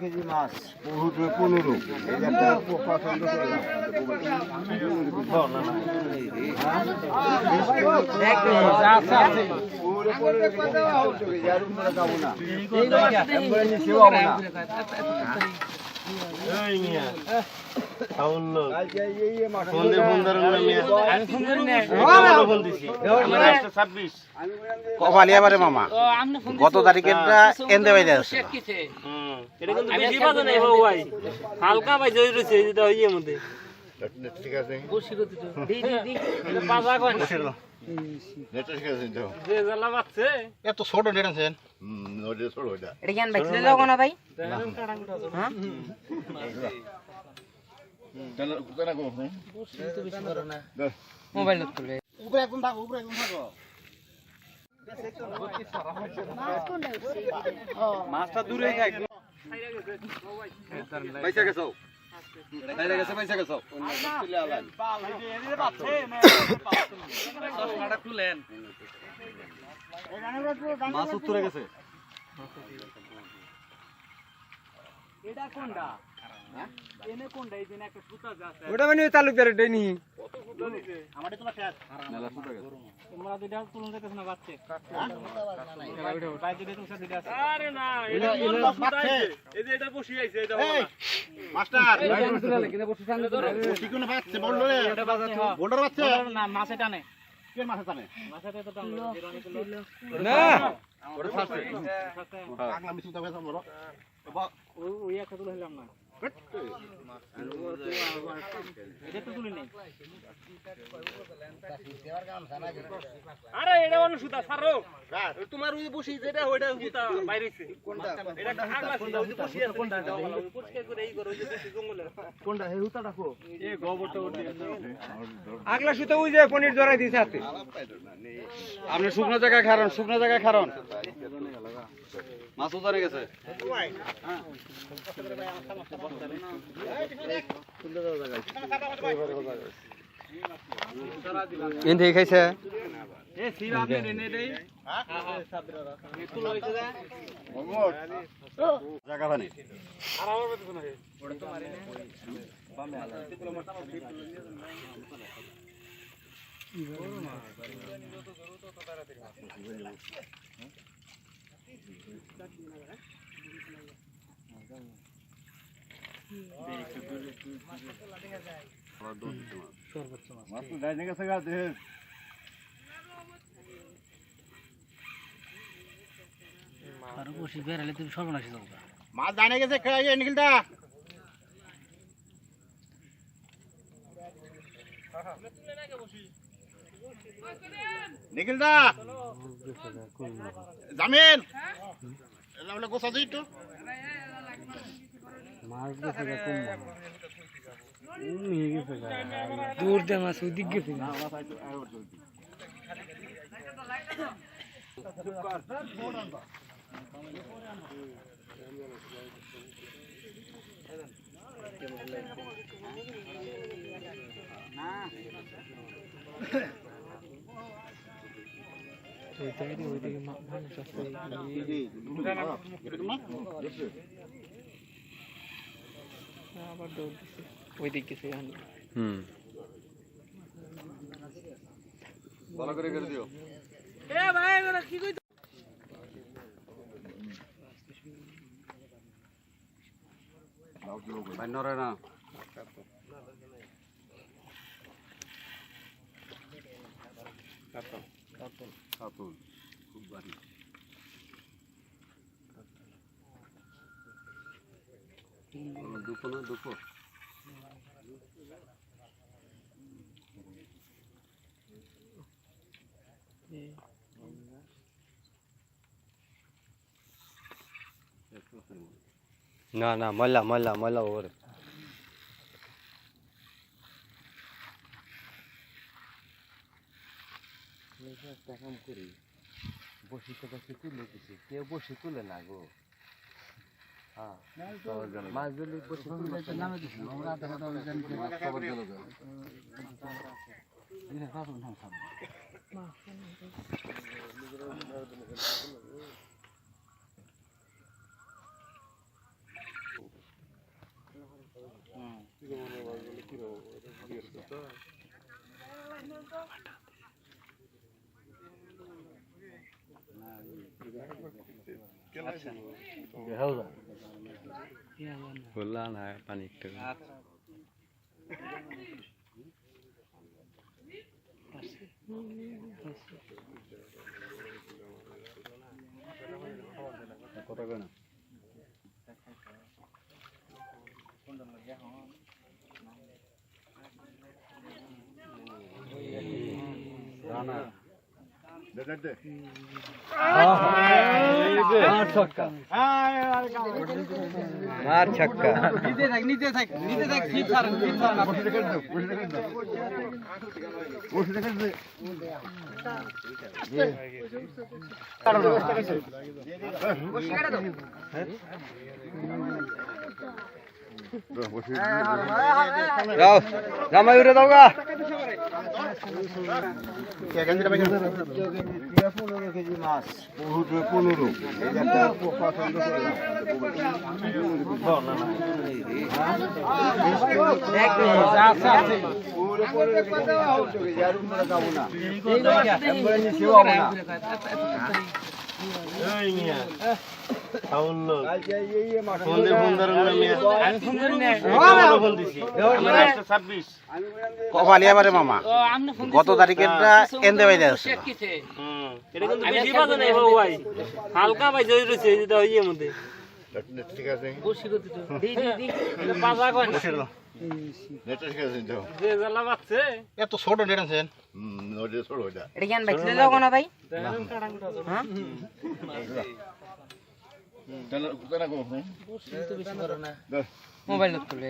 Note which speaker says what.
Speaker 1: KG মাছ 15 এই একটা পছন্দ করলাম
Speaker 2: কপালিয়াবারে মামা গত তারিখের এনতে বাইরে আছে
Speaker 3: হালকা ভাই জয় রয়েছে ইয়ে মধ্যে
Speaker 1: ঠিক আছে
Speaker 2: এত ছোট নেট আছেন
Speaker 4: এটা কেন ভাই ছেলে যাও না ভাই হ্যাঁ মোবাইল খুলে
Speaker 2: উপরে একদম থাকো
Speaker 3: মাছটা দূরে থাক পয়সা গেছো খুলেন
Speaker 1: মাছ উত্তরে গেছে
Speaker 3: এটা কোনটা এনে কোনটা এই যে একটা সুতা আছে
Speaker 5: ওটা মানে তালুকদার এটাই নি
Speaker 2: আমাদের তোমার শেষ
Speaker 1: মেলা সুতা গেছে
Speaker 3: তোমরা দুইটা তুলন যাইতেছ না বাচ্চা বাইরে দিতে তুমি দুইটা আছে আরে না এটা সুতা এই যে এটা বসি আইছে এটা
Speaker 2: মাস্টার
Speaker 3: বসি সামনে ধরো
Speaker 2: বসি কোন বাচ্চা বললো রে
Speaker 3: এটা বাজাচ্ছে
Speaker 2: বোল্ডার বাচ্চা
Speaker 3: না মাছে টানে
Speaker 2: কে মাছ টানে
Speaker 3: মাছতে তো টানলো
Speaker 5: না
Speaker 1: ওটা ফাস্টে
Speaker 2: আগলা মিছু তবে বড়
Speaker 3: ওই একটা তুলে হলাম না এটা তো তুলে নেই আরে এটা অন্য সুতা ছাড়ো তোমার ওই বসি যেটা ওইটা সুতা বাইরেছে কোনটা এটা আগলা সুতা ওই যে বসি আছে কোনটা পরিষ্কার করে এই করো ওই যে জঙ্গলে
Speaker 1: কোনটা হে হুতা রাখো
Speaker 3: এই গোবরটা ওঠে
Speaker 5: আগলা সুতো ওই যে পনির জড়াই দিছে হাতে
Speaker 1: আপনি শুকনো জায়গায় খারন মাছ উতারে গেছে
Speaker 5: ইন ঠিক আছে
Speaker 3: এ সিরা আমি রেনে দেই হ্যাঁ সাবরা তুলো হইছে যা
Speaker 1: জায়গা বানি
Speaker 3: আর আমার বেতন না ওটা তো মারি না বামে আলা তুলো মারতা
Speaker 2: মাছ জানে গেছে নিখিলদা নিখিলদা জামিন বলে গোসা দিই তো
Speaker 5: দূর দে মাছ ওদিক গেছে আবার দৌড় দিছে ওই দিক গেছে
Speaker 1: ভালো করে দিও
Speaker 3: এ ভাই ওরা কি কই
Speaker 1: ভাই নরে না কাতল খুব ভারী দুপুর না দুপুর
Speaker 5: না না ময়লা ওরে কাম করি বসি তুলে দিছি কেউ বসি তুলে না গো হ্যাঁ মাছ ধরলে বসি তুলে নামে দিছি আমরা দেখা দাও জানি খবর দিল
Speaker 1: খোলা না পানি একটু কত কেন রানা মার ছক্কা
Speaker 3: নিতে থাক ফিট ছাড়েন
Speaker 1: যাও জামাই উড়ে দাও গা
Speaker 2: কপালিয়া বারে মামা গত তারিখেরটা এনতে বাইরে আছে
Speaker 3: এটা কিন্তু বেশি বাজে নাই বাবু ভাই হালকা ভাই জয় রয়েছে যেটা ইয়ে মধ্যে
Speaker 2: ঠিক আছে
Speaker 3: বাজা কয় না
Speaker 2: নেটটা ঠিক আছে দাও
Speaker 3: যে জ্বালা বাজছে
Speaker 2: এত ছোট নেট আছেন
Speaker 5: ওটা ছোট ওটা
Speaker 4: এটা কেন বাইছিলে যাও না ভাই হ্যাঁ
Speaker 2: তাহলে কোথায় রাখো
Speaker 4: মোবাইল তুলে